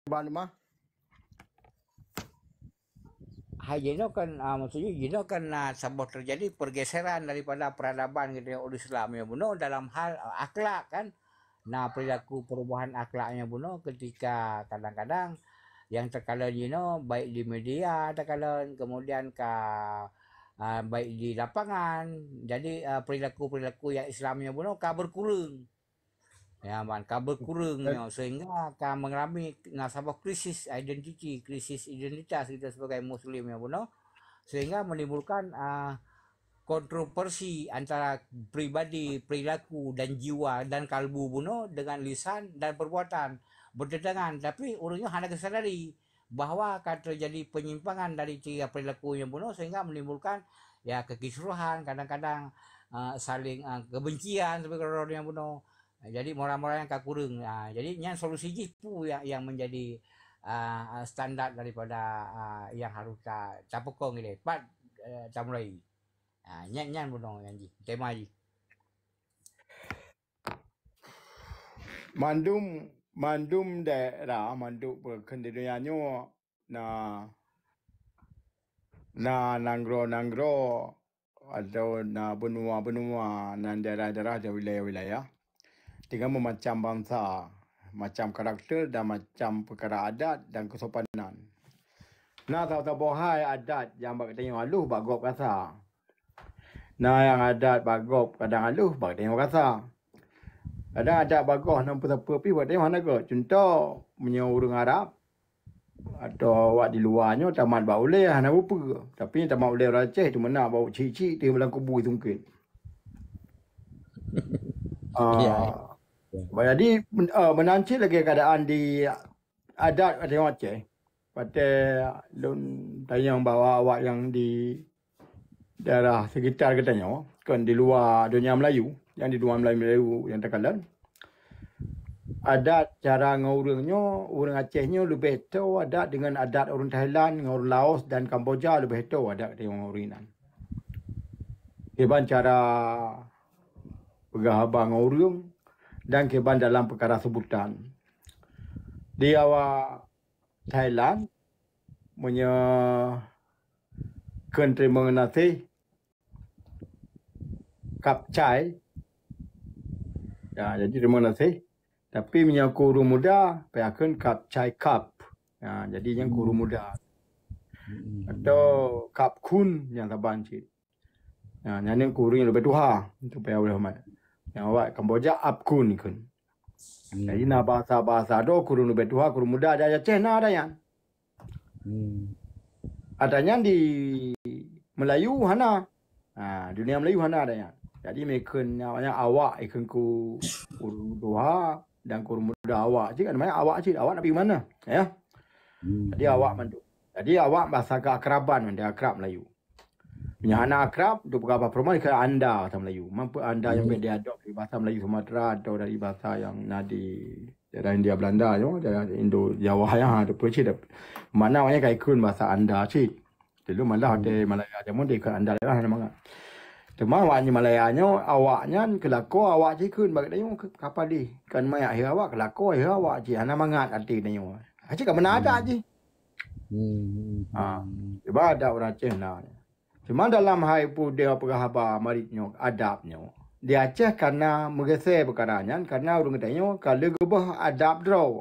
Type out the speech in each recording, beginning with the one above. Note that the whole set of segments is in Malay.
Ban mah. Hai Jeno kan maksudnya Jeno kan sebab terjadi pergeseran daripada peradaban gitu ya Islam ya Buno dalam hal akhlak kan. Nah perilaku perubahan akhlaknya Buno ketika kadang-kadang yang terkadang Jeno baik di media terkadang kemudian baik di lapangan. Jadi perilaku-perilaku yang Islamnya Buno berkurang. Ya, man, berkurangnya sehingga akan mengalami nasabah krisis identiti, krisis identitas kita sebagai Muslim ya, Buno, sehingga menimbulkan kontroversi antara pribadi, perilaku dan jiwa dan kalbu Buno dengan lisan dan perbuatan bertentangan. Tapi urungnya hendak kesadari bahwa akan terjadi penyimpangan dari tiga perilakunya Buno sehingga menimbulkan ya kekisruhan, kadang-kadang saling kebencian sebagai orang yang Buno. Jadi moral-moral yang kurang. Jadi yang solusi jipu yang menjadi standar daripada yang harus kita pekong ini. Pak mulai. Nyan buno yang ji. Tema ji. Mandum daerah mandum berkendiannya na nanggro atau na benua nan daerah-daerah dan wilayah-wilayah dengan macam bangsa, macam karakter dan macam perkara adat dan kesopanan. Nah, tahu-tahu bohai adat yang bak tengok aluh bagop kasa. Nah, yang adat bagop kadang aluh bak tengok kasa. Kadang adat bagoh nampak apa pi buat tengok mana ke. Contoh punya orang Arab atau awak di luarnya tamat bak boleh nak apa. Tapi tamat boleh orang Aceh tu mana bau cik-cik dia belang kubu tungkit. Jadi menancit lagi keadaan di adat tengok Aceh. Pada lun tayang bawa awak yang di daerah sekitar katanya kan di luar dunia Melayu, yang di luar Melayu yang terkalan. Adat cara ngurungnya orang Acehnya lebih tahu adat dengan adat orang Thailand, orang Laos dan Kamboja lebih tahu adat tengok nguringan. Keban cara pegahaba ngurung dan keban dalam perkara sebutan. Di awak Thailand punya country mengenai kapcai. Ya, jadi terima kasih. Tapi punya guru muda pakai kapcai kap. Ya, jadi yang guru muda. Atau kap kun yang taban cik. Ya, yang guru yang lebih tua itu payah boleh mat. Yang awak Kamboja ap kun kan. Jadi na bahasa do guru lebih tua, guru muda ada Cina ada yang. Adanya di Melayu hana. Dunia Melayu hana ada yang. Jadi mereka namanya awak ikan ku guru tua dan guru muda awak. Jadi namanya awak cik, awak nak pergi mana? Ya. Jadi awak mandu. Jadi awak bahasa keakraban dia akrab Melayu. Punya anak akrab tu berapa perempuan ke anda bahasa Melayu. Mampu anda yang dia adop dari bahasa Melayu Sumatera atau dari bahasa yang nadi daerah India Belanda yo, daerah Indo Jawa yang ada percik mana namanya kai kun bahasa anda cik. Dulu malah ada Malaya jamu dia ke anda lah nama. Cuma awaknya Malayanya awaknya kelako awak cik kun bagi dia kapal di kan mai akhir awak kelako akhir awak cik ana mangat arti dia. Cik kat mana ada cik. Sebab ada orang Cina. Cuma dalam hal itu dia perkahaba maritnya, adabnya. Dia Aceh karena menggeser perkaranya, karena orang katanya kalau gebah adab draw.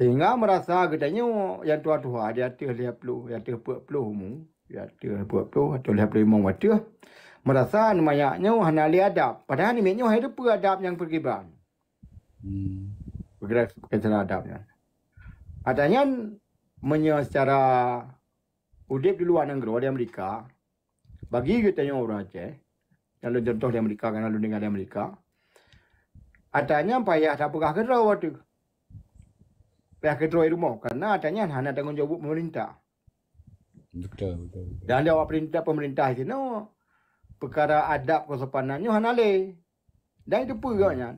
Sehingga merasa katanya yang tua-tua dia lihat pelu, yang pelu mu, dia pelu atau lihat pelu imam waktu. Merasa namanya hanya lihat adab. Padahal ni maknya ada adab yang pergiban. Bergerak adabnya. Adanya secara udip di luar negeri di Amerika, bagi kita yang orang Aceh, kalau contoh di Amerika, kan lalu dengan di Amerika, adanya payah tak pegah kerja waktu. Payah kerja di rumah, karena adanya hanya tanggung jawab pemerintah. Betul. Dan dia pemerintah itu, perkara adab kesopanannya hanya le. Dan itu pegahnya.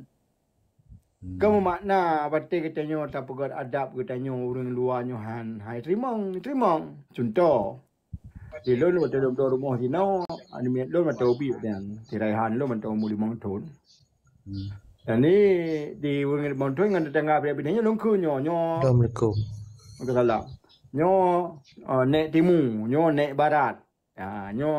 Kamu makna batik katanya tak pegat adab katanya orang luarnya hai terima. Contoh di lon waktu dua rumah sini anime lon macam ubi dan tiraihan lon macam muli mangton. Dan ni di wengit montoi ngan tetangga bini-bininya longku nyo Assalamualaikum. salah. Nyo nek timu, nyo nek barat. Nyo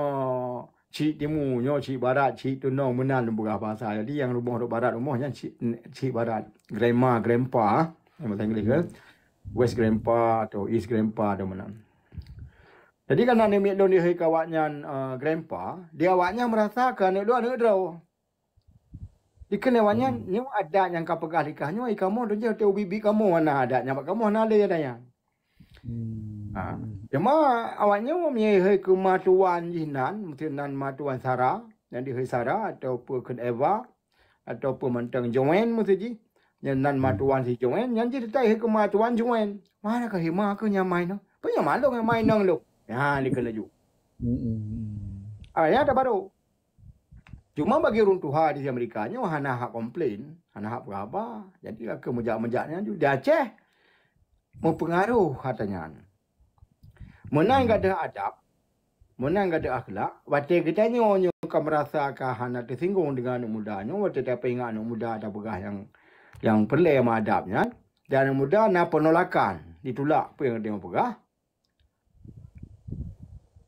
cik timu, nyo cik barat, cik tunong menan bukan bahasa. Jadi yang rumah barat rumahnya cik barat. Grandpa, yang bahasa Inggeris ke? West grandpa atau east grandpa atau mana. Jadi kan anak miak dia kawaknya grandpa, dia awaknya merasakan anak draw. Dikenawannya nyu ada yang kau pegah nikahnya kamu tu je teu bibi kamu mana ada nya kamu mana ada ya. Cuma awaknya mi he ke matuan jinan, mungkin nan matuan Sarah, yang di he Sarah atau pun Eva atau pun mentang Joen mesti ji. Yang nan matuan si Joen, yang jadi tai he ke matuan Joen. Mana ke hima ke nyamai no. Punya malu nyamai nang lu. Ya ni kena ju. Ya dah baru. Cuma bagi orang tua di Amerika nya hana hak komplain, hana hak berapa. Jadi kemejak-mejaknya juga di Aceh mempengaruh katanya. Menang gak ada adab, menang gak ada akhlak. Waktu kita nyo kan merasa hana tersinggung dengan anak mudanya. Waktu kita ingat anak muda ada begah yang perlu sama adabnya. Dan anak muda nak penolakan, ditolak apa yang dia pegah.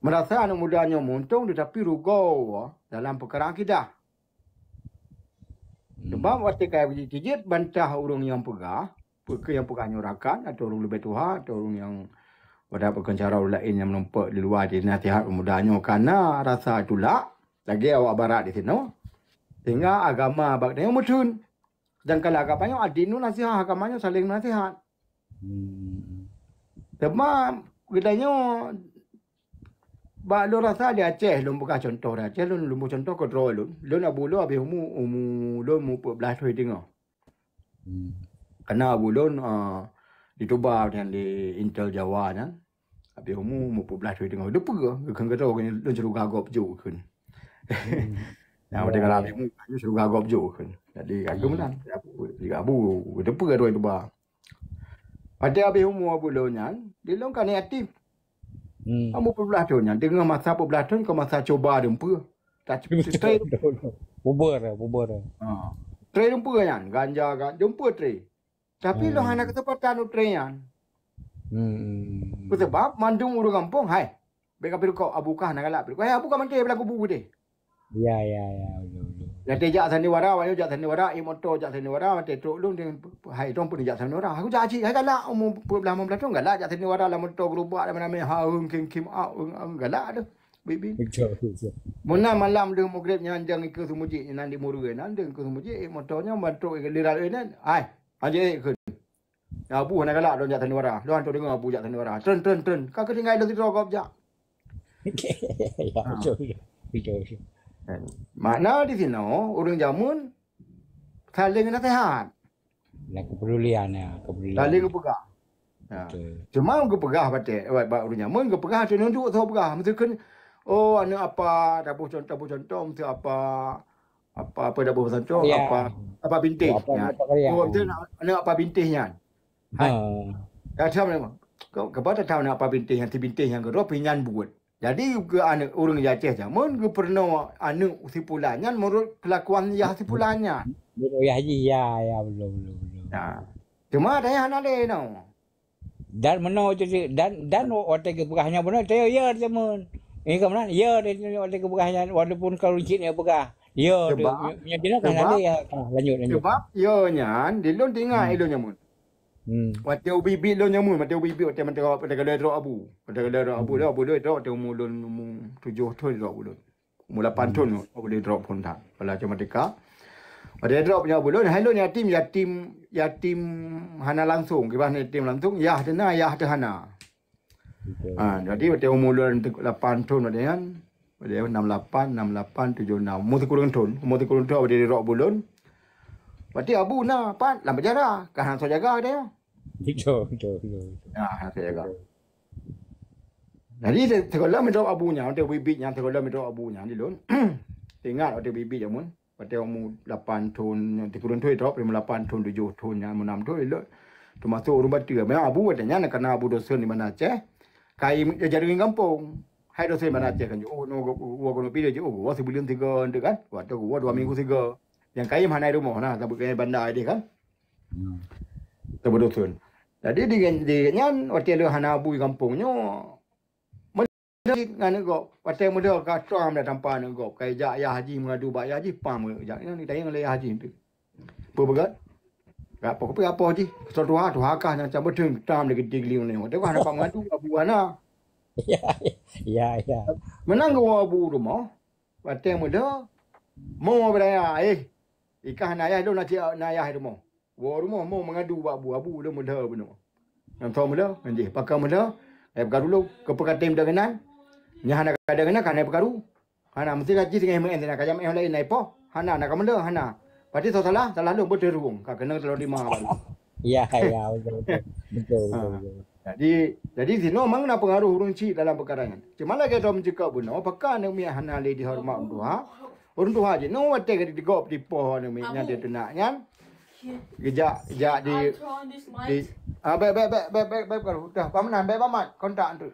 Merasa anak mudanya muntung tetapi rugo dalam perkara akidah. Sebab waktu kaya berjijit bantah orang yang pegah, yang pegah nyorakan atau orang lebih tua atau orang yang pada pencara lain yang menumpuk di luar di nasihat mudanya karena rasa itulah lagi awak barat di sini. Sehingga agama bagainya mudun. Dan kalau agamanya adinu nasihat, agamanya saling nasihat. Sebab kitanya ba lo rasa di Aceh lum buka contoh dah. Aceh lum contoh ke draw lum. Lo nak bulu habis umu lo mu 14 hari tengok. Karena bulun dituba dengan di Intel Jawa kan. Habis umu mu 14 hari tengok. Dia pergi kan kata orang lo suruh gagap jo kan. Yang ada kalau habis mu suruh gagap jo kan. Jadi aku menang. Jika abu dia pergi dua tuba. Pada habis umu bulunnya dia long kan aktif. Kamu perbelah tu nya dengan masa perbelah tu ke masa coba dempa. Tak try Bubur. Try dempa kan ganja kan jumpa try. Tapi lo hana kesempatan try kan. Sebab mandung urang kampung hai. Beka piru kau abukah nak galak piru. Hai abukah mantai belaku buku deh. Ya. Betul. Ya tejak sandiwara, wayo jak sandiwara, motor jak sandiwara, mate truk lu dengan hai tong pun jak sandiwara. Aku jak cik, hai galak umur belah belah galak jak sandiwara lah motor gerubak nama haung kim galak dah. Bibi. Betul. Muna malam dia mugrib nyanjang ke sumuji nan di muruge nan deng ke sumuji motornya bantu ke liral ini. Hai, aje ke. Ya abu nak galak don jak sandiwara. Lu hantu dengar abu jak sandiwara. Tren. Kau ketinggal lu tidur jak. Ya, betul. Makna di sini orang jamun saling nasihat. Kepedulian. Saling pegah. Cuma ke pegah batik orang jamun ke pegah tu nunduk tu pegah. Mesti kan anu apa dapur contoh mesti apa dapur contoh apa bintihnya. Mesti anu apa bintihnya. Hai. Ya tahu memang. Kepada tahu nak apa bintih yang bintih yang kedua pinyan buat. Jadi ke anak orang Aceh jamun ke pernah anu sipulannya menurut kelakuan ya sipulannya. Ya belum. Cuma ada yang ada no. Dan mana jadi dan waktu kepegahnya benar saya ya jamun. Ini ke mana? Ya dia waktu kepegahnya walaupun kalau cik pegah. Ya dia dia kan ada ya. Lanjut. Sebab ya nyan dia lon tinggal ilo nyamun. Waktu bibi lo nyamun, waktu bibi waktu mentera pada kedai drop abu. Pada kedai drop abu dah, abu dah drop waktu umur 7 ton drop abu. Umur 8 ton abu dia drop pun tak. Kalau cuma mereka. Pada drop punya abu lo, hello ni yatim hana langsung. Kibah ni yatim langsung, ya dena ya hana. Jadi waktu umur 8 ton waktu kan. Waktu 68, 76. Umur 30 ton. Umur 30 ton dia drop bulun. Berarti abu na pan lambat jarak. Kan hang jaga dia. Betul. Hang jaga. Jadi sekolah mendraw abunya, waktu bibitnya sekolah mendraw abunya di lon. Ingat waktu bibit jamun, waktu umur 8 tahun, 30 tahun drop 8 tahun 7 tahun yang 6 tahun elok. Termasuk urang batu. Memang abu katanya kena abu dosen di mana Aceh. Kai jaring kampung. Hai dosen mana Aceh kan. No gua pilih je. Gua sebulan 3 kan. Waktu gua 2 minggu 3. Yang kaya hanai rumah nah tabuk kaya bandar dia kan. Hmm. Terberusun. Jadi di nyan waktu lu hana bui kampungnya ngane go waktu muda ka tram dah tanpa ne go kai ja ya haji mengadu ba ya haji pam ja ni tayang le haji tu. Begat. Gak apa haji. Suatu kah yang cabut tram de gede ni. Waktu ko hana pam ngadu abu ana. Ya. Menang go abu rumah. Waktu muda mau beraya ikan ayah tu nak ayah rumah. Wa rumah mau mengadu abu dia muda benar. Yang tahu muda, nanti pakai muda, perkaru dulu ke pekatim dengan nya hana kadang-kadang kan perkaru. Hana mesti gaji dengan main nak kajam yang lain naik po. Hana nak muda hana. Pasti salah lu berderung. Kak kena telur lima baru. Ya, betul. Jadi sini memang nak pengaruh urung ci dalam perkara ni. Cuma lagi kita mencakap benar, apakah ni mi hana le dihormat urung tuha je. No wate ke digop di po ni mi nya dia tenak kan. Gejak di baik kalau dah paman baik paman kontak tu.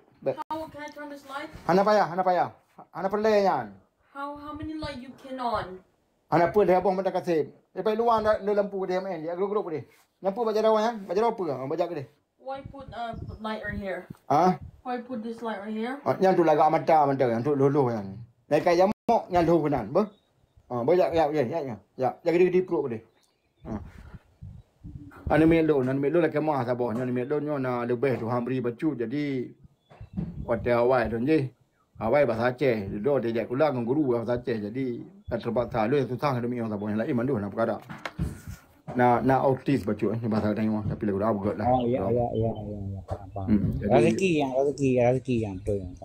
How can I turn this light? Hana payah. Hana perle yan. How many light you can on? Hana pun dia abang mendak kasih. Dia pergi luar ada lampu dia main dia grup dia. Lampu baca rawan yang, baca apa? Baca ke dia. Why put light right here? Why put this light right here? Yang tu lagak mata yang tu luluh yang. Naik kaya jamok yang tu kenan, ber. Banyak ya. Jadi di pro dia. Anu melo lah kemah sabah. Anu melo na lebih tu hambri bacu jadi waktu awal tu je. Awal bahasa Aceh. Dulu dia jak kula dengan guru bahasa Aceh. Jadi terpaksa lu susah demi orang sabah yang lain mandu nak perkara. Na autis bacu bahasa tengok tapi lagu dah buat lah. Ya. Rezeki yang tu yang.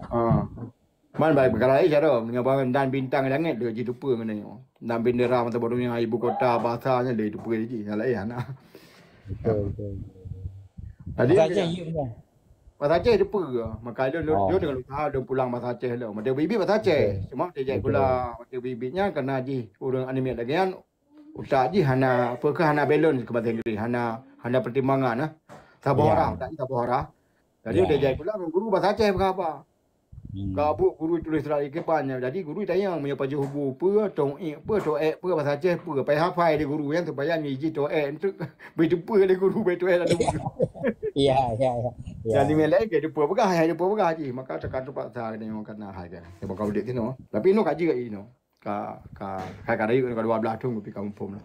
Man baik perkara ini cara dengan bahan dan bintang langit dia jadi lupa kena tengok. Dan bendera mata bodoh yang ibu kota bahasanya dia lupa dia yang lain anak. Betul. Tadi Bahasa Aceh lupa ke? Maka dia dengan usaha dia pulang bahasa Aceh lah. Mata bibi bahasa Aceh. Cuma dia jadi pula mata bibinya kena ji orang anime lagi kan. Utak ji hana balance ke bahasa Inggeris. Hana pertimbangan lah. Sabara, tak sabara. Jadi dia jadi pula guru bahasa Aceh apa? Kau guru tulis surat kepannya. Jadi guru tanya punya paju hubu apa, toek apa bahasa Aceh apa. Pai hafai dia guru yang supaya ngiji toek tu berjumpa dia guru betul ada guru. Ya. Jadi melek ke depa pegah je. Maka tekan terpaksa dia kena hai ke. Dia bakal dek tino. Tapi no kaji ke ino. Ka kadai ke 12 tahun pi kampung lah.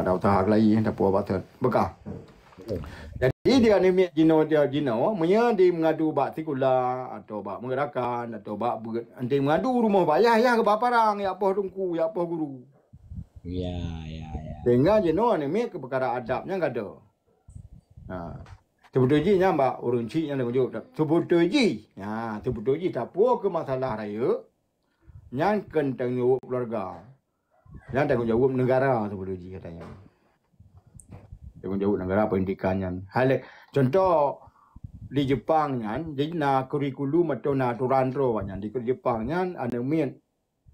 Dah tahap lagi dah puas batal. Bekah. Jadi dia ni Jino punya dia mengadu bak tikula atau bak mengerakan atau bak anting mengadu rumah bak ya ke bak parang ya apa tungku ya apa guru. Ya. Sehingga Jino ni ke perkara adabnya enggak ada. Sebetulnya mbak orang cik yang tunjuk sebetulnya tak puas ke masalah raya yang kentang jawab keluarga. Yang tanggung jawab negara sebetulnya katanya. Tanggung jawab negara pendidikannya. Hal contoh di Jepang kan, jadi kurikulum atau aturan banyak di Jepang kan ada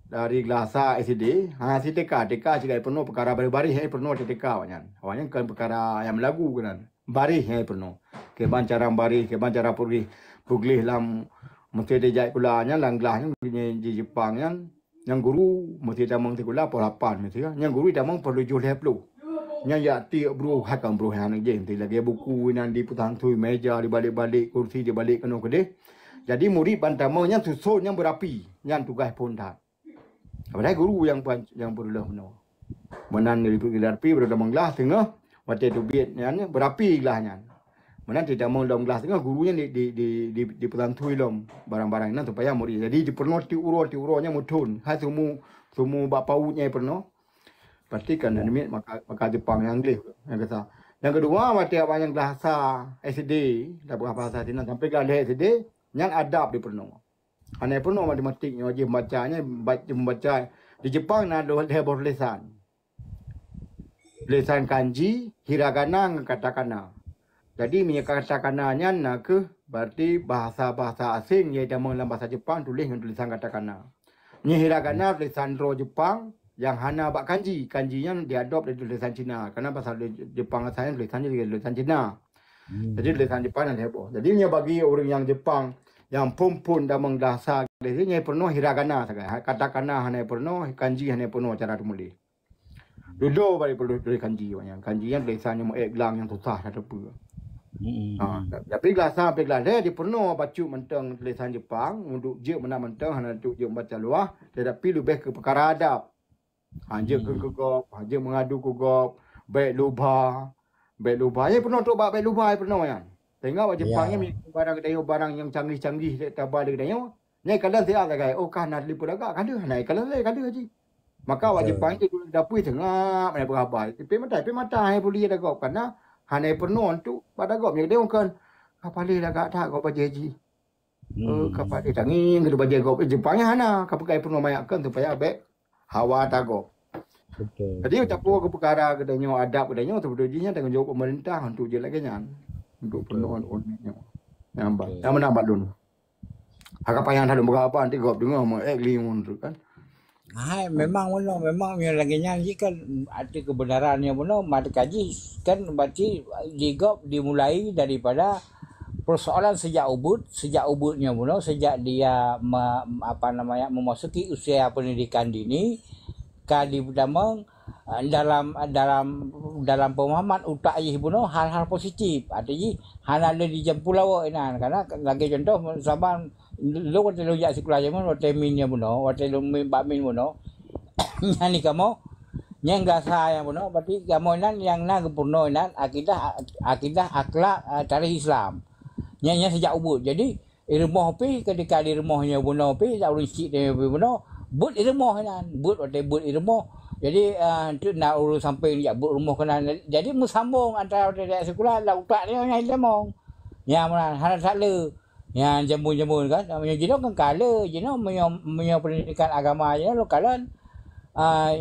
dari kelasa SD, TK jika penuh perkara baris penuh TK banyak kan perkara yang lagu kan baris penuh. Keban cara baris, keban cara pugih lam mesti dia kulanya langlahnya di Jepang kan yang guru mesti damang tikula polapan mesti kan yang guru damang perlu jual heplo. Nya bro hakam bro han je nanti lagi buku nan di putang tu meja di balik-balik kursi di balik kena kedeh. Jadi murid bantamanya susun yang berapi yang tugas pun dah. Padahal guru yang perlu benar. Menan dari berapi berada menglah tengah waktu tu biat nya berapi gelahnya. Menan tidak mau dalam gelas tengah gurunya di putang tu lom barang-barang nan supaya murid. Jadi di perlu tiuro-tiuronya mutun. Hai semua bapaunya perlu pastikan dan maka Jepang yang Inggeris yang kata. Yang kedua mati apa yang bahasa SD, dah bahasa Cina sampai ke SD yang adab di penuh. Hanya penuh matematiknya wajib bacanya membaca di Jepang ada hebor lesan kanji, hiragana, katakana. Jadi punya katakananya nak ke berarti bahasa asing iaitu dalam bahasa Jepang tulis dengan tulisan katakana. Ni hiragana tulisan ro Jepang yang hana bak kanjinya diadop dari tulisan Cina karena bahasa Jepang asalnya tulisannya juga tulisan Cina. Jadi tulisan Jepang yang heboh. Jadi bagi orang yang Jepang yang pun damang dasar dia penuh hiragana saja. Katakana hanya penuh, kanji hanya penuh cara tulis. Duduk balik perlu dari kanji banyak. Kanji yang tulisannya mau gelang yang susah tak apa. Tapi gelasnya dia penuh baca mentang tulisan Jepang untuk je mana mentang hanya untuk je baca luar, tetapi lebih ke perkara adab. Je ke gop, je mengadu ke gop, baik lubha ya penuh tu baik lubha ya penuh kan. Tengok Jepangnya barang yang canggih-canggih tabal dia tengok. Ni kalau saya agak oh kan nak lipu agak kada, naik kalau saya kada haji. Maka wajib Jepang itu dapur tengah mana berapa. Tapi mata boleh ada gop karena hanya penuh tu pada gop yang dia kan kapal dia agak tak gop baca haji. Kapal dia tanging kedu baca gop Jepangnya hana kapal kai penuh mayakkan supaya baik hawa tak gop. Betul. Jadi campur ke perkara kedanya adab kedanya sebetulnya tanggungjawab pemerintah untuk je lagi kan. Untuk penuh uniknya. Yang menambah dulu. Agak payah tak ada berapa nanti gop dengar mau limun tu kan. Memang yang lagi nyanyi kan arti kebenarannya mata kaji kan berarti dimulai daripada persoalan sejak ubudnya sejak dia memasuki usia pendidikan dini kali pertama dalam pemahaman utak je hal-hal positif artinya hana ada di jam pulau ini karena lagi contoh sama lo waktu lo jak sekolah zaman waktu minnya waktu lo bakmin nyanyi kamu yang gasa yang berarti kamu yang kepurno akidah akhlak tarikh Islam yang sejak ubud jadi ilmu pi ketika di rumahnya pi tak urus cik dia but ilmu but waktu but ilmu jadi tu nak urus sampai dia but rumah kena jadi musambung antara dari sekolah lah utak dia yang ilmu yang mana hal salah yang jamu-jamu kan jadi kan kala jadi punya pendidikan agama je lo kalan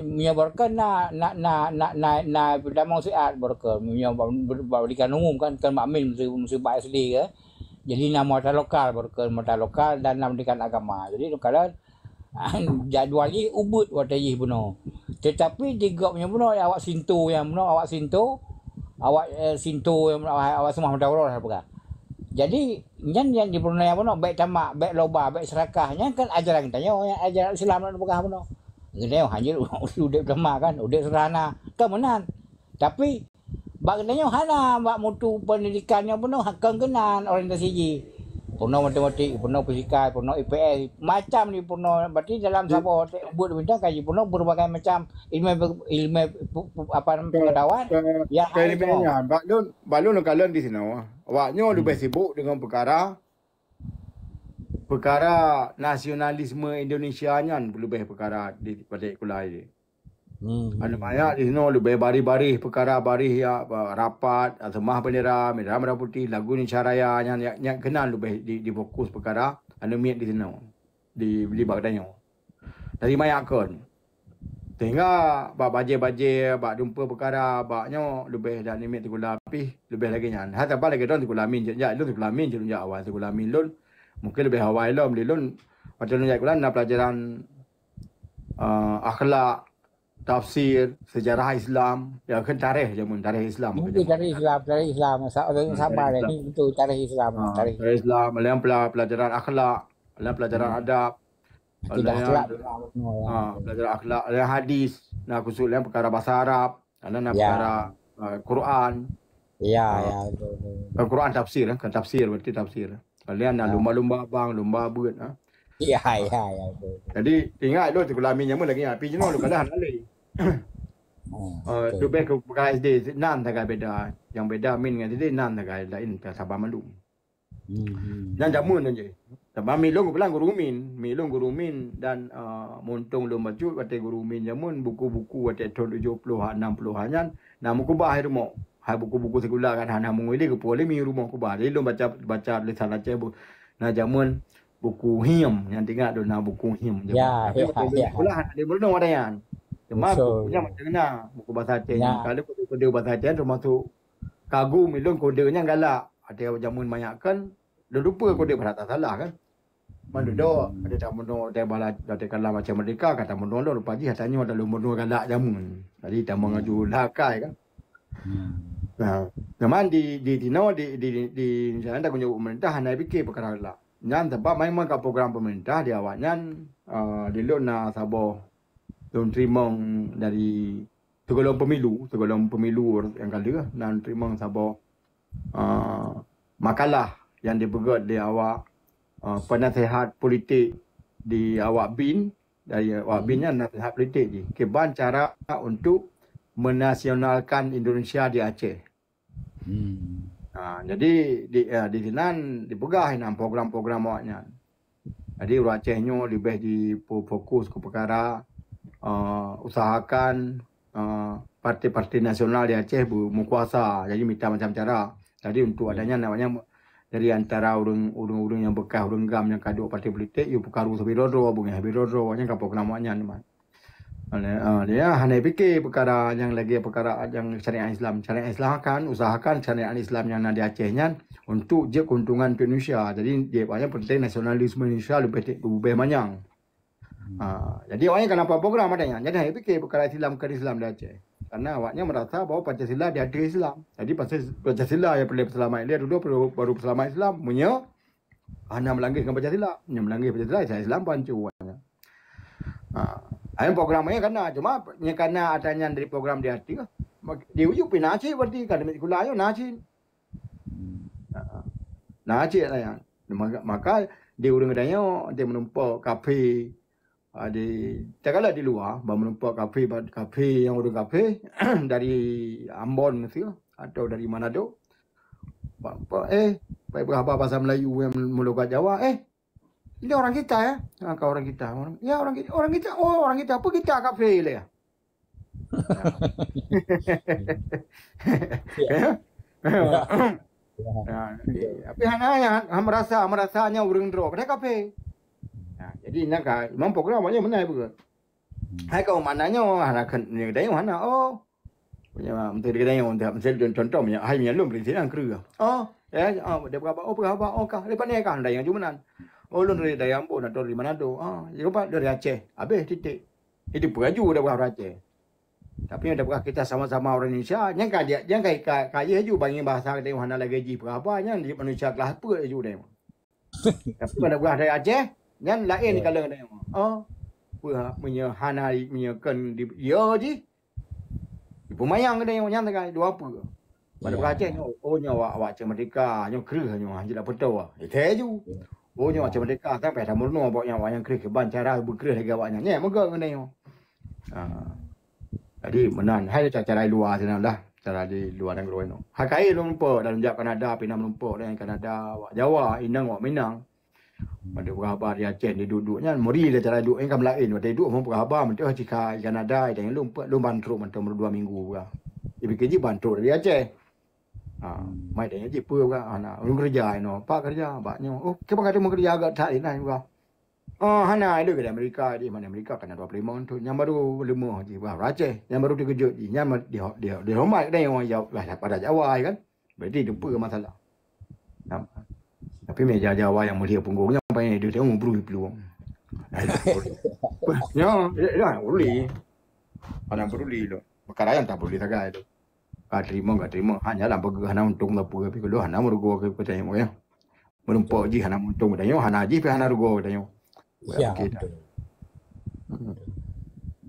menyebarkan nak berdamang siat berke pendidikan umum kan makmin mesti baik SD ke jadi nama lokal berke mata lokal dan pendidikan agama jadi lo kalan jadual ni ubud waktu ye tetapi di gopnya awak sinto yang awak sinto yang awak semua mendawar apa jadi yang di Brunei baik tamak baik loba baik serakahnya kan ajaran kita yang ajaran Islam dan bukan gede hanya udah tamak kan udah serana kemenan tapi bagainya hana bak mutu pendidikannya hakkan kenan orientasi ji Purno matematik, purno fisika, purno IPS, macam ni purno. Berarti dalam sabor buat bintang kaji purno berbagai macam ilmu pengetahuan. Ya, ilmunya. Balun kalian di sini. Awaknya lebih sibuk dengan perkara nasionalisme Indonesianya lebih perkara di pada sekolah ini. Ada banyak di sini lebih bari-bari perkara bari ya rapat semah bendera merah putih lagu Indonesia Raya yang kenal lebih di fokus perkara anu miat di sini di bagdanya dari mayakon sehingga bak baje-baje bak jumpa perkara baknya lebih dah miat sekolah api lebih lagi nyan hata balik ke don sekolah min ya lu sekolah min je awal sekolah min lun mungkin lebih awal lun macam lu sekolah nak pelajaran akhlak tafsir sejarah Islam ya kan tarikh Islam tarikh Islam sabar ni itu tarikh Islam tarikh Islam dalam pelajaran akhlak dalam pelajaran adab pelajaran akhlak dalam hadis nak khusus dalam perkara bahasa Arab dalam perkara Quran Quran tafsir kan tafsir berarti tafsir kalian nak lumba-lumba abang lumba buat ya. Jadi ingat lu sekolah min nyamun lagi api jenuh lu kalah lagi. Tu baik ke perkara SD nan tak beda. Yang beda min dengan SD nan tak lain sabar malu. Dan jamun je. Sabah milung pulang guru min dan muntung lu maju kata guru min jamun buku-buku kata 70-an 60-an nah muku bah rumah. Hai buku-buku sekolah kan hana menguli ke boleh mi rumah ku bah. Lu baca tulisan aja bu. Nah jamun buku him yang tinggal tu nak buku him je. Ya. Sekolah dia belum ada yang. Cuma bukunya macam mana? Buku bahasa Aceh. Kalau kode bahasa Aceh termasuk kagum milun kodenya galak. Ada jamun banyak kan. Dah lupa kode bahasa salah kan. Mana ada tak menurut dia bala ada kala macam mereka kata menurut lupa ji katanya ada menurut galak jamun. Jadi tak mengaju lakai kan. Nah, zaman di jalan tak kunjung pemerintah hanya fikir perkara galak. Nyan sebab memang kat program pemerintah dia awak nyan di lun na sabo lun terima dari Tegolong pemilu yang kala dan terima sabah makalah yang dibuat di awak penasihat politik di awak BIN, dari awak BIN nya nasihat politik ni. Keban cara untuk menasionalkan Indonesia di Aceh. Jadi di sini dipegah enam program-program awaknya. Jadi orang Acehnya lebih difokus ke perkara usahakan parti-parti nasional di Aceh berkuasa. Jadi minta macam cara. Jadi untuk adanya namanya dari antara urung yang bekas urung gam yang kaduk parti politik, you perkaru Habibrodro, bunga Habibrodro, yang kapok namanya ni man. Dia hanya fikir perkara yang lagi perkara yang syariat Islam kan usahakan syariat Islam yang ada di Acehnya untuk je keuntungan Indonesia. Jadi dia banyak penting nasionalisme Indonesia lebih banyak. Jadi awaknya kenapa program adanya? Jadi hanya fikir perkara Islam ke Islam di Aceh. Karena awaknya merasa bahawa Pancasila dia ada Islam. Jadi Pancasila yang perlu berselamat dia dulu baru berselamat Islam. Punya hanya melanggar Pancasila. Yang melanggar Pancasila saya Islam pancu. Ayam programnya karena cuma karena adanya dari program di hati ke. Dia ujuk pinaci berarti kan sekolah ayo naci. Naci lah. Maka dia urang adanya dia menumpuk kafe tak kala di luar, menumpuk kafe yang urang kafe dari Ambon mesti atau dari Manado. Baik berapa bahasa Melayu yang mulukat Jawa, ini orang kita ya. Kau orang kita. Ya orang kita. Oh, orang kita. Apa kita kafe le ya? Tapi hanya merasanya urang drop pada kafe. Jadi nak memang programnya mana bukan? Hai kau mananya hanakan ni kedai mana? Oh. Punya menteri kedai untuk misalnya contoh punya hai punya lum presiden kerja. Dia berapa? Kah depan ni kan dayang jumanan. Ulun dari Dayambo atau dari Manado. Lupa dari Aceh. Habis titik. Itu peraju dah bukan Aceh. Tapi yang dah kita sama-sama orang Indonesia. Yang kaya ju bagi bahasa kita mana lagi gaji berapa. Yang di Malaysia kelas apa ju dah. Tapi pada bukan dari Aceh. Yang lain kalau dah. Punya hana punya kan di ya je. Di Pumayang ada yang tak dua apa. Pada bukan Aceh. Nyawa Aceh Merdeka. Nyawa kerja nyawa hanya dapat tahu. Itu ju. Nyawa macam mereka sampai dah murno bawa yang kerja ban cara berkerja lagi awaknya. Ni moga ngene yo. Jadi menan hai cara luar sana lah. Cara di luar negara no. Hakai lumpur dalam jak Kanada pinam lumpur dan Kanada awak Jawa, Inang awak Minang. Pada berapa dia Aceh dia duduknya muri dia cara duduk engkam lain. Pada duduk mau berapa mentah jika Kanada dan lumpur bantruk mentah 2 minggu bah. Ibu kerja bantruk dari Aceh. Mai dah je pur kan anak orang kerja no pak kerja baknya kita kata mau kerja agak tak ini juga hana itu ke Amerika di mana Amerika kan 25 tu yang baru 5 je bah Aceh yang baru dikejut je yang dia hormat dah orang Jawa pada Jawa kan berarti itu pun masalah tapi meja Jawa yang mulia punggungnya apa yang dia tengok peluang ya boleh ada peduli lo perkara yang tak boleh tagay itu enggak terima hanya lah bagi hana untung lah pun tapi kalau hana merugo ke percaya ya menumpuk ji hana untung dah yo hana ji pe hana rugo dah yo ya betul.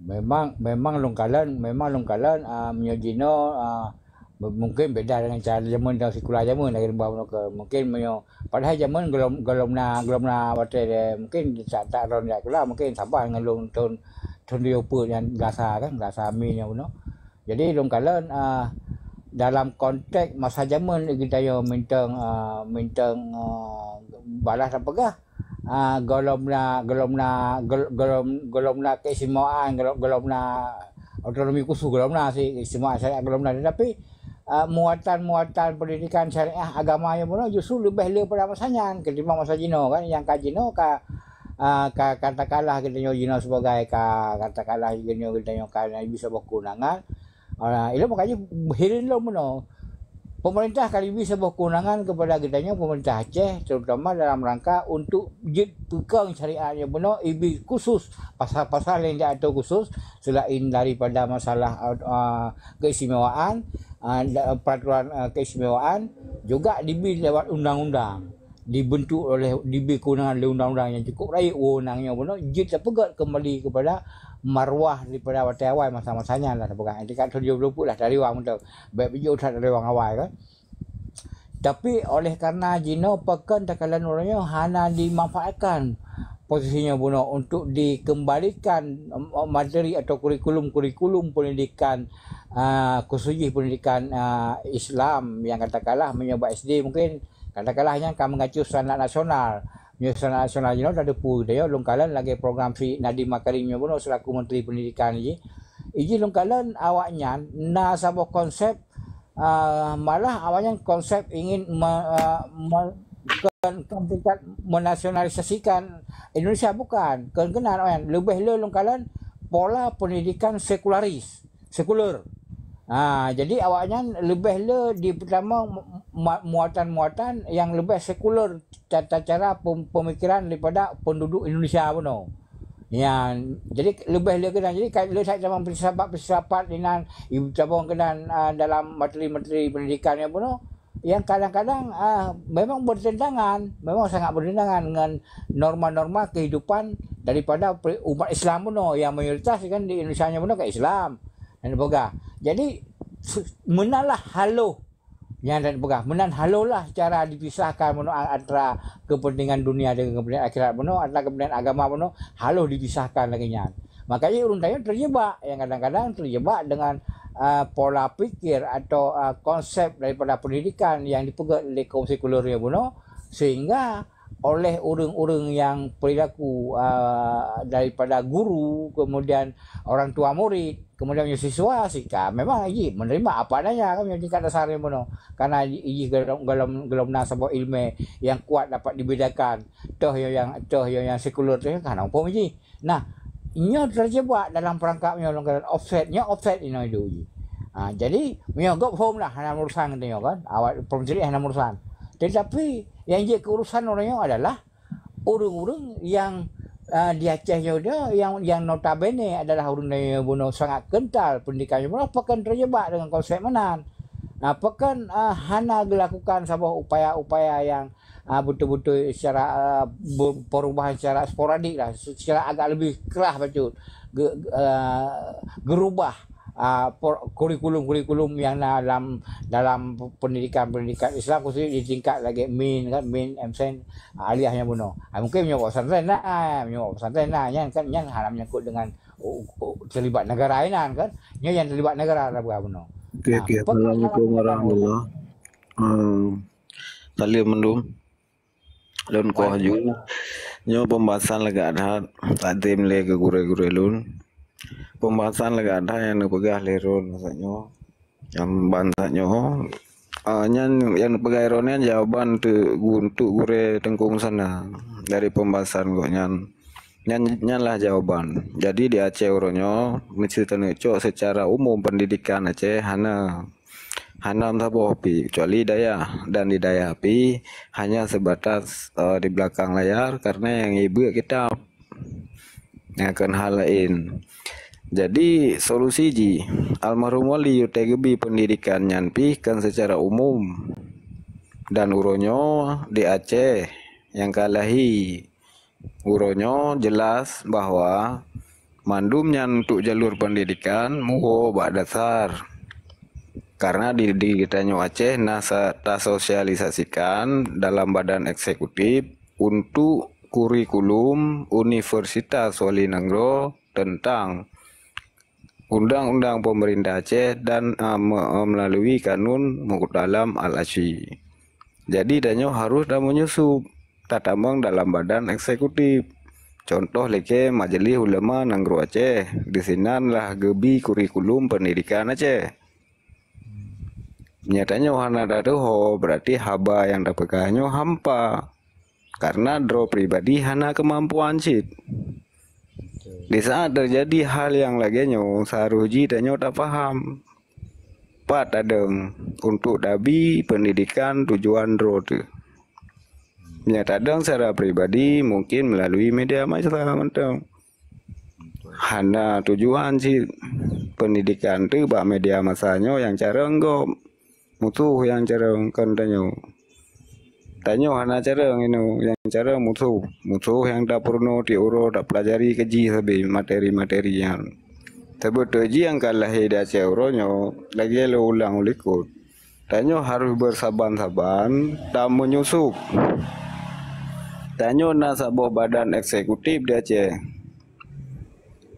Memang longkalan menyojino mungkin beda dengan cara zaman dah sekolah zaman dari bawa ke mungkin padahal zaman gelom na wate mungkin tak ron ya kula mungkin sabar dengan long tahun dia upur yang gasa amin yang uno jadi longkalan dalam konteks masa zaman kita yo mintang balas apa kah golomna keistimewaan golomna otonomi khusus golomna si istimewa syariah golomna tapi muatan pendidikan syariah agama yang pun justru lebih pada masanya ketimbang masa Jino kan yang kajino katakanlah kita Jino sebagai katakanlah kita kan bisa berkeunangan itu makanya hirin lo meno. Pemerintah kali bisa berkeunangan kepada kitanya pemerintah Aceh terutama dalam rangka untuk pegang syariahnya benar ibi khusus pasal-pasal yang dia atur khusus selain daripada masalah keistimewaan peraturan keistimewaan juga dibi lewat undang-undang. dibentuk oleh dibekunan oleh undang-undang yang cukup baik wewenangnya pun jid terpegat kembali kepada marwah daripada watai awal masa-masanya lah pegang dekat 70 lah dari orang betul baik biji utat dari orang awal kan. Tapi oleh karena jino pekan takalan orangnya hana dimanfaatkan posisinya buno untuk dikembalikan materi atau kurikulum pendidikan khususnya pendidikan Islam yang katakanlah menyoba SD mungkin katakanlah yang akan mengacu standar nasional. Standar nasional jino dah depu dia longkalan lagi program si Nadiem Makarimnya buno selaku Menteri Pendidikan ini longkalan awaknya na sebuah konsep malah awalnya konsep ingin menasionalisasikan Indonesia bukan kenal orang lebih longkalan pola pendidikan sekuler. Jadi awaknya lebih di pertama muatan-muatan yang lebih sekuler tata cara pemikiran daripada penduduk Indonesia benar. Ya, jadi lebih kena jadi kalau saya dalam persiapan dengan ibu cabang kena dalam materi-materi pendidikannya pun yang kadang-kadang memang bertentangan, memang sangat bertentangan dengan norma-norma kehidupan daripada umat Islam pun yang mayoritas kan di Indonesia pun ke Islam dan boga. Jadi menalah haluh yang dan boga, menan haluh lah cara dipisahkan antara kepentingan dunia dengan kepentingan akhirat pun antara kepentingan agama pun haluh dipisahkan lagi nya. Makanya urun tayo terjebak yang kadang-kadang terjebak dengan pola pikir atau konsep daripada pendidikan yang dipegang oleh kaum sekulernya pun sehingga oleh orang-orang yang perilaku daripada guru kemudian orang tua murid kemudian siswa sika memang iji menerima apa adanya kan yang tingkat dasarnya pun karena iji dalam nasabah ilmu yang kuat dapat dibedakan toh yang sekuler tu kan apa iji. Nah inya terjebak dalam perangkapnya longgaran offset ini itu. Jadi menyogok home lah hana urusan katanya kan awak pemerintah hana urusan. Tetapi yang jadi keurusan orangnya adalah orang-orang yang di Aceh dia yang notabene adalah orang yang sangat kental pendidikannya pun akan terjebak dengan konsep menan. Apakah hana dilakukan sebuah upaya-upaya yang betul-betul secara perubahan secara sporadik lah, secara agak lebih kerah betul gerubah kurikulum yang dalam pendidikan Islam khususnya di tingkat lagi min MSN aliyahnya buno. Mungkin menyoba pesantren yang kan yang haram nyangkut dengan terlibat negara inan kan. Yang terlibat negara lah buno. Okey. Assalamualaikum warahmatullahi tali mendum lun ko haju nyo pembahasan lega ada tadim le ke gure-gure lun pembahasan lega ada yang pegah lerun maksudnya yang bantaknya yang pegah lerunnya jawaban untuk gure tengkung sana dari pembahasan kok nyan lah jawaban. Jadi di Aceh uronyo mesti tenecok secara umum pendidikan Aceh hana tabopi kecuali daya dan di daya api hanya sebatas di belakang layar karena yang ibu kita yang akan hal lain. Jadi solusi ji almarhum wali UTGB pendidikan nyanpi kan secara umum dan uronyo di Aceh yang kalahi uronyo jelas bahwa mandumnya untuk jalur pendidikan muho bak dasar karena di kitanya Aceh tak sosialisasikan dalam badan eksekutif untuk kurikulum Universitas Wali Nangro tentang undang-undang pemerintah Aceh dan melalui kanun Muqaddalam Al-Asy. Jadi danyo harus menyusup tatamang dalam badan eksekutif. Contoh leke Majelis Ulama Nangro Aceh, di sinanlah gebi kurikulum pendidikan Aceh. Nyatanya wahana dadoho berarti haba yang dapatkannya hampa karena draw pribadi hana kemampuan cit. Di saat terjadi hal yang laginya saruji danyo tak paham. Pat adeng untuk dabi pendidikan tujuan draw tu. Nyatadang secara pribadi mungkin melalui media massa mentang. Hana tujuan cit pendidikan tu bah media massanya yang cara enggak mutuh yang cara kandanyo Tanya hana cara ngino yang cara musuh yang dah purno diuro dah pelajari keji sabi materi-materi yang sebut ji yang kalah dah ceuronyo lagi lo ulang ulikut. Tanya harus bersaban-saban tak menyusup. Tanya na sabuh badan eksekutif dia ce.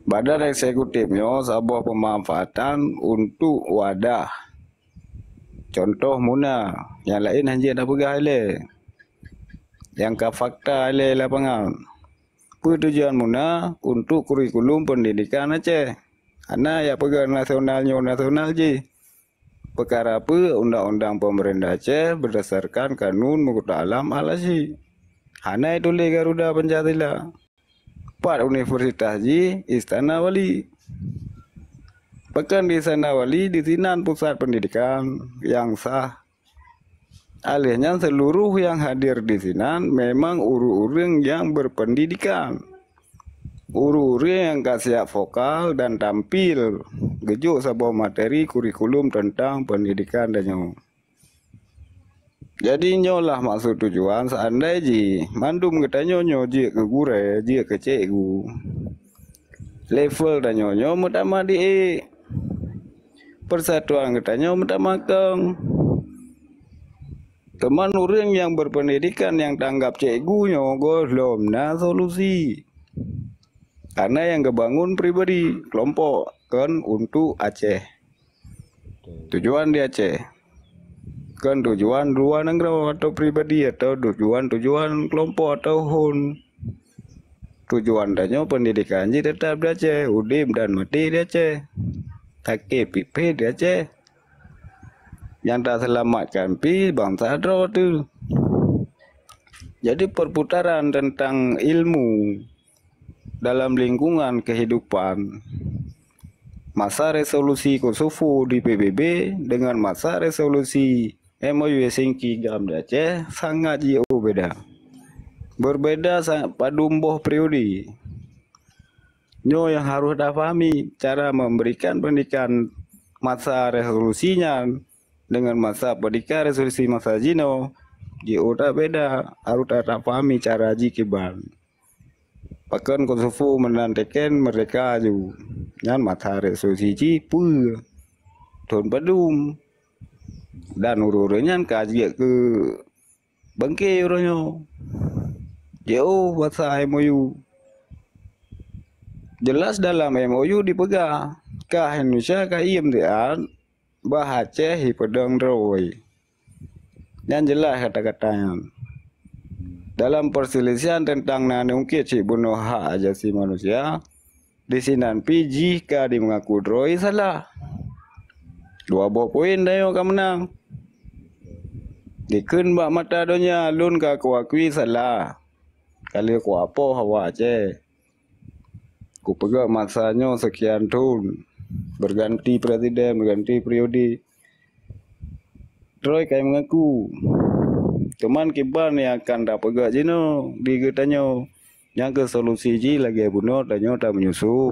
Badan eksekutifnya sabuh pemanfaatan untuk wadah. Contoh muna, yang lain hanya dah pegah le. Yang ka fakta le lapangan. Tujuan muna untuk kurikulum pendidikan aja. Ana ya pegah nasional je. Perkara apa undang-undang pemerintah Aceh berdasarkan kanun Muka Alam Alasi. Hana itu le Garuda Pancasila. 4 universitas ji Istana Wali. Pekan di Istana Wali di Sinan pusat pendidikan yang sah. Alihnya seluruh yang hadir di Sinan memang orang yang berpendidikan. Orang yang siap vokal dan tampil. Gejuk sebuah materi kurikulum tentang pendidikan dan nyo. Jadi nyolah maksud tujuan seandai ji mandum katanya nyo ji ke gure ji ke cikgu. Level dan nyo mutama di persatuan katanya mutama keng. Teman orang yang berpendidikan yang tanggap cikgu nyo belum na solusi. Karena yang kebangun pribadi kelompok kan untuk Aceh. Tujuan di Aceh. Kan tujuan luar negara atau pribadi atau tujuan kelompok atau hun. Tujuan danyo pendidikan ji tetap di Aceh, udim dan mati di Aceh. Take pipe di Aceh. Yang tak selamatkan pi bangsa dro tu. Jadi perputaran tentang ilmu dalam lingkungan kehidupan. Masa resolusi Kosovo di PBB dengan masa resolusi MOU Helsinki Gam Aceh sangat jauh beda. Berbeda sangat padumboh periode. Nyo yang harus dah fahami cara memberikan pendidikan masa resolusinya dengan masa pendidikan resolusi masa Jino. Jauh tak beda, harus tak fahami cara jikiban. Pakan Kosovo menantikan mereka ju. Yang mata resolusi ji pu. Tuan padum. Dan ururnya kaji ke bangke orangnya. Jauh bahasa MOU. Jelas dalam MOU dipegang. Kah Indonesia kah IMDA bahasa hipedang roy. Dan jelas kata-katanya. Dalam perselisihan tentang nanungkit si bunuh hak asasi manusia, di Sinan pi jika di mengaku droi salah. 2 poin dayo ka menang. Dikun bak mata donya lun ka kuakui salah. Kali ku apa hawa Aceh. Ku pegang masanya sekian tahun. Berganti presiden, berganti periode. Droi kaya mengaku. Teman kiban yang akan dapat gak jino di getanya yang ke solusi ji lagi bunuh danyo tak menyusup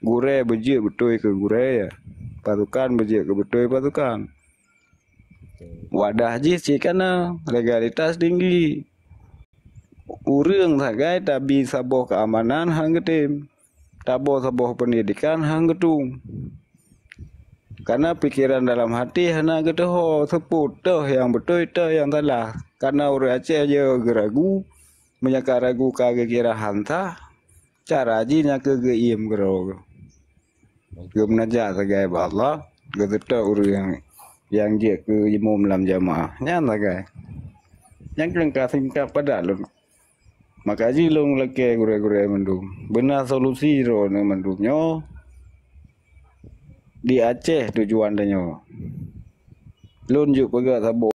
gure bejik betul ke gure ya pasukan bejik ke betul pasukan wadah ji sih karena legalitas tinggi urang sagai tapi saboh keamanan hang getim tabo saboh pendidikan hang getung. Karena pikiran dalam hati hana gedoh seput toh yang betul toh yang salah. Karena orang Aceh aja geragu menyaka ragu kage kira hanta cara jinya ke geim gero. Gem naja sagai Allah gedo orang yang dia ke imam dalam jamaah nya sagai. Yang kelengkap singkat pada lun. Maka ji long leke gure-gure mendum. Benar solusi ro ne mendumnyo. Di Aceh tujuan danyo. Lun juk pegak sabo